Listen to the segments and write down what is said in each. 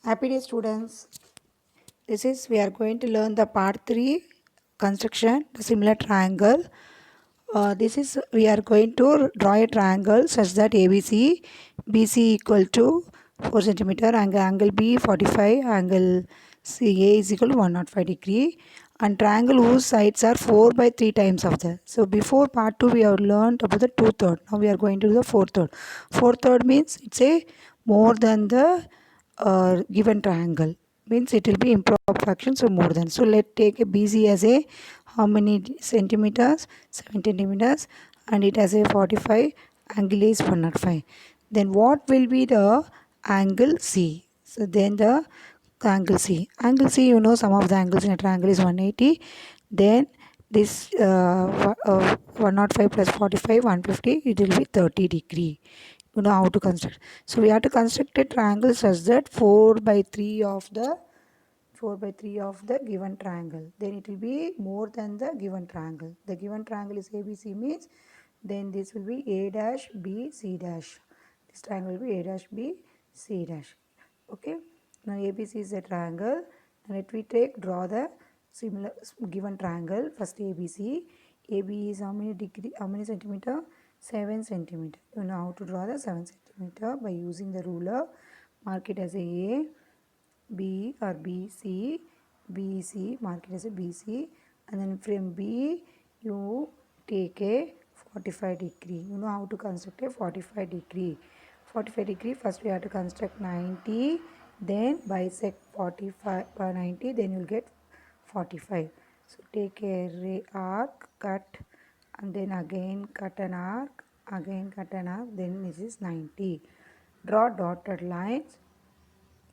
Happy day, students. This is we are going to learn the part 3 construction, the similar triangle. This is we are going to draw a triangle such that ABC, BC equal to 4 centimeter, angle B 45, angle CA is equal to 105 degree, and triangle whose sides are 4 by 3 times of the. So before part 2 we have learned about the 2/3. Now we are going to do the 4/3. 4/3 means it's a more than the given triangle, means it will be improper fraction, so more than. So let's take a BC as a how many centimeters, 7 centimeters, and it has a 45, angle is 105. Then what will be the angle C? So then the angle C, you know, sum of the angles in a triangle is 180. Then this 105 plus 45, 150, it will be 30 degree. You know how to construct. So we have to construct a triangle such that 4 by 3 of the given triangle, then it will be more than the given triangle. The given triangle is ABC, means then this will be A dash B C dash. This triangle will be A dash B C dash. Okay, now ABC is a triangle. Now let we draw the similar given triangle. First ABC. AB is how many degree, how many centimeter? 7 centimeter. You know how to draw the 7 centimeter by using the ruler. Mark it as a B or BC, BC, mark it as a BC, and then from B you take a 45 degree. You know how to construct a 45 degree. 45 degree, first we have to construct 90, then bisect 45 by 90, then you will get 45. So take a ray arc, cut, and then again cut an arc, again cut an arc, then this is 90. Draw dotted lines,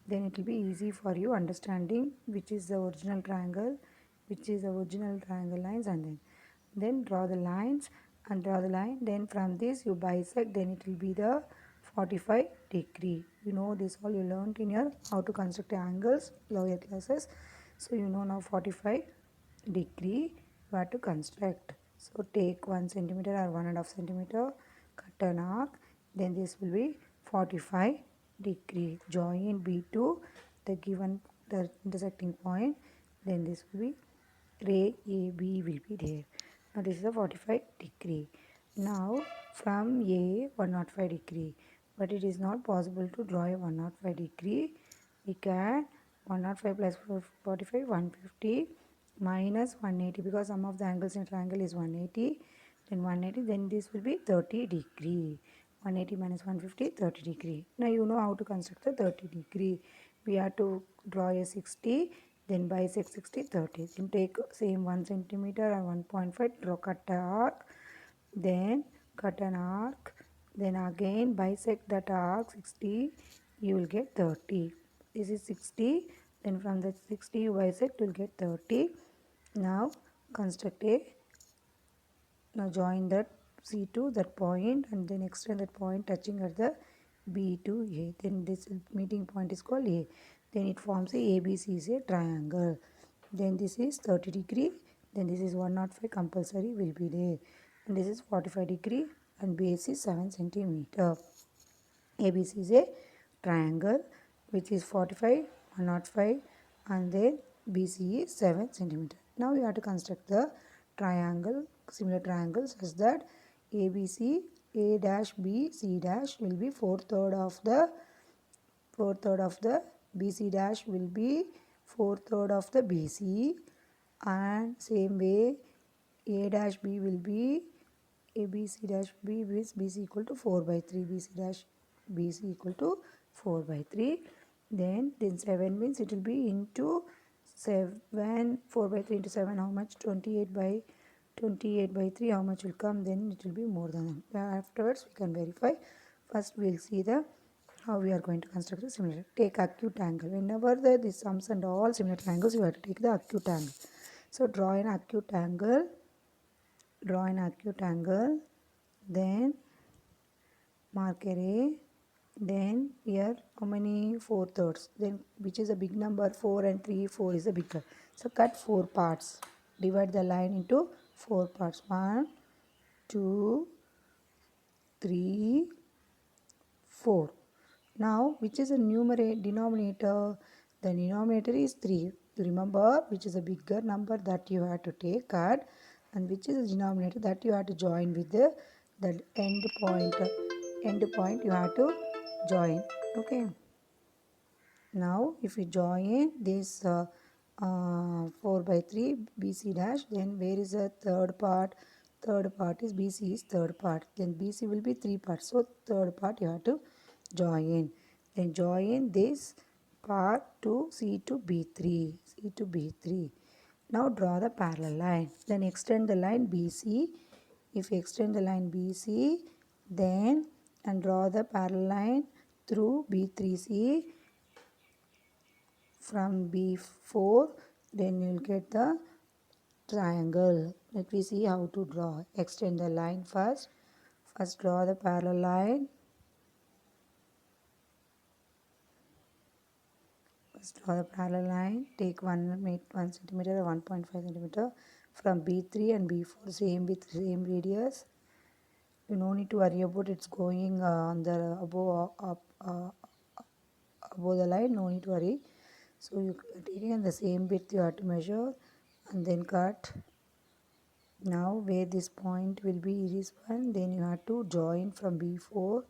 then it will be easy for you understanding which is the original triangle, which is the original triangle lines, and then draw the lines and draw the line. Then from this you bisect, then it will be the 45 degree. You know this all you learned in your how to construct angles lower classes. So you know now 45 degree you have to construct. So take 1 centimeter or 1.5 centimeter, cut an arc, then this will be 45 degree. Join B to the given the intersecting point, then this will be ray AB will be there. Now this is the 45 degree. Now from A 105 degree, but it is not possible to draw a 105 degree. We can 105 plus 45, 150 minus 180, because sum of the angles in a triangle is 180. Then 180, then this will be 30 degree. 180 minus 150, 30 degree. Now you know how to construct the 30 degree. We have to draw a 60, then bisect 60, 30. Then take same 1 centimeter or 1.5, draw cut an arc, then cut an arc, then again bisect that arc 60, you will get 30. This is 60, then from the 60 you bisect, you will get 30. Now construct a, now join that C to that point and then extend that point touching at the B to A. Then this meeting point is called A. Then it forms a ABC is a triangle. Then this is 30 degree. Then this is 105 compulsory will be there. And this is 45 degree and base is 7 centimeter. ABC is a triangle which is 45, 105, and then BC is 7 centimeter. Now we have to construct the triangle, similar triangles such that ABC, A dash B, C dash will be 4/3 of the BC dash will be 4/3 of the BC, and same way A dash B will be ABC dash B is BC equal to 4 by 3, BC dash BC equal to 4 by 3. Then 7 means it will be into 7, 4 by 3 into 7, how much? 28 by 3, how much will come? Then it will be more than that. Afterwards we can verify. First we will see the how we are going to construct a similar. Take acute angle. Whenever the sums and all similar triangles, you have to take the acute angle. So draw an acute angle, then mark A, then here how many? 4/3, then which is a big number? 4 and 3, 4 is the bigger. So cut 4 parts, divide the line into 4 parts, 1, 2, 3, 4. Now, which is a numerator denominator? The denominator is 3. Remember which is a bigger number that you have to take cut, and which is a denominator that you have to join with the end point. End point you have to join. Okay. Now, if we join this 4 by 3 BC dash, then where is the third part? Third part is BC is third part. Then BC will be 3 parts. So, third part you have to join. Then join this part to C to B3. C to B3. Now, draw the parallel line. Then extend the line BC. If you extend the line BC, then and draw the parallel line through B3C from B4, then you'll get the triangle. Let me see how to draw. Extend the line first. First draw the parallel line. First draw the parallel line. Take 1 centimeter or 1.5 centimeter from B3 and B4 same with same radius. You no need to worry about it's going on the above the line. No need to worry. So you taking the same width you have to measure and then cut. Now where this point will be this one, then you have to join from B4.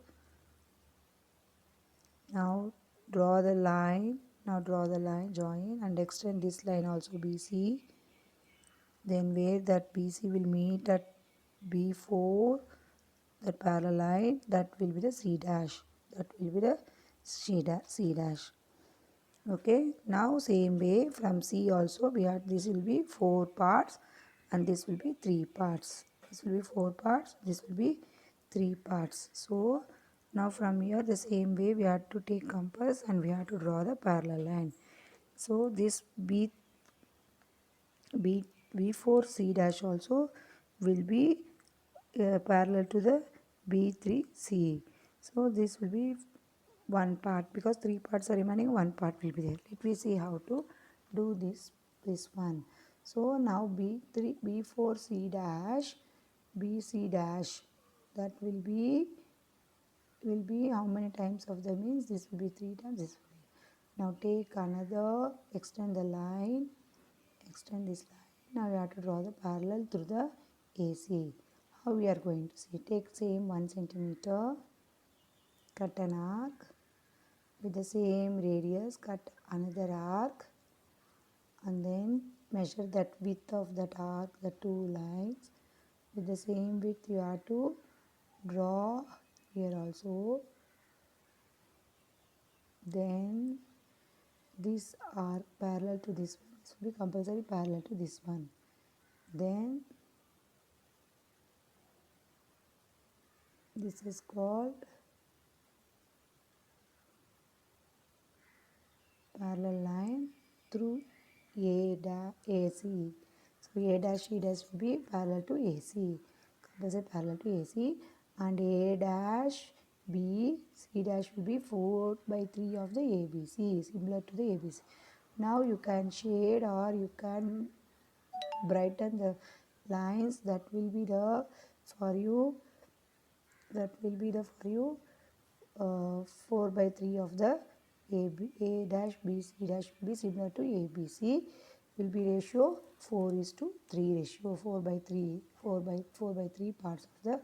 Now draw the line. Now draw the line, join and extend this line also BC. Then where that BC will meet at B4, that parallel line, that will be the C dash. That will be the C dash. Okay, now same way from C also we have, this will be 4 parts and this will be 3 parts. This will be 4 parts, this will be 3 parts. So now from here the same way we have to take compass and we have to draw the parallel line. So this B4 C dash also will be parallel to the B3C. So this will be one part because 3 parts are remaining, one part will be there. Let me see how to do this one. So now B4C dash BC dash, that will be how many times of the means this will be 3 times this will be. Now take another, extend the line, extend this line. Now we have to draw the parallel through the AC. How we are going to see? Take same 1 centimeter, cut an arc with the same radius, cut another arc and then measure that width of that arc, the two lines. With the same width you have to draw here also. Then this arc parallel to this one, this will be compulsory parallel to this one. Then this is called parallel line through AC. So A dash C dash will be parallel to AC, compulsory parallel to AC, and A dash B C dash will be 4 by 3 of the ABC, similar to the ABC. Now you can shade or you can brighten the lines. That will be the for you. That will be the for you 4 by 3 of the A dash B C dash will be similar to ABC, will be ratio 4:3 ratio, 4 by 3 4 by 3 parts of the,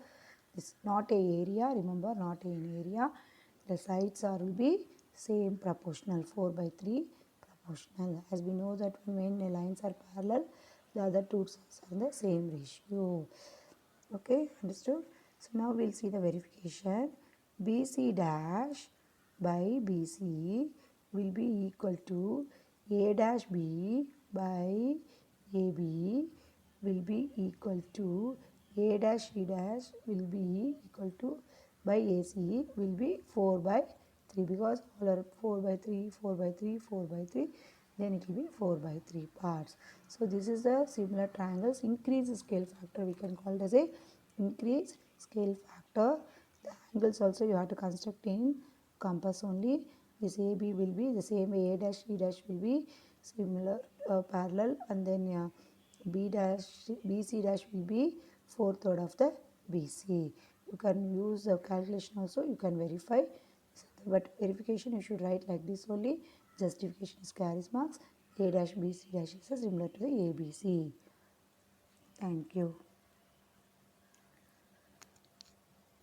this not a area, remember not an area, the sides are will be same proportional, 4 by 3 proportional, as we know that when the lines are parallel the other two sides are in the same ratio. Okay, understood? So now we'll see the verification. BC dash by BC will be equal to A dash B by AB will be equal to A dash C dash will be equal to by AC will be 4 by 3 because all are 4 by 3, 4 by 3, 4 by 3, then it will be 4 by 3 parts. So this is the similar triangles increased scale factor, we can call it as a increased scale factor. The angles also you have to construct in compass only. This AB will be the same, A dash C dash will be similar parallel, and then BC dash will be 4/3 of the BC. You can use the calculation also, you can verify. But verification you should write like this only. Justification is carries marks. A dash B C dash is similar to the ABC. Thank you.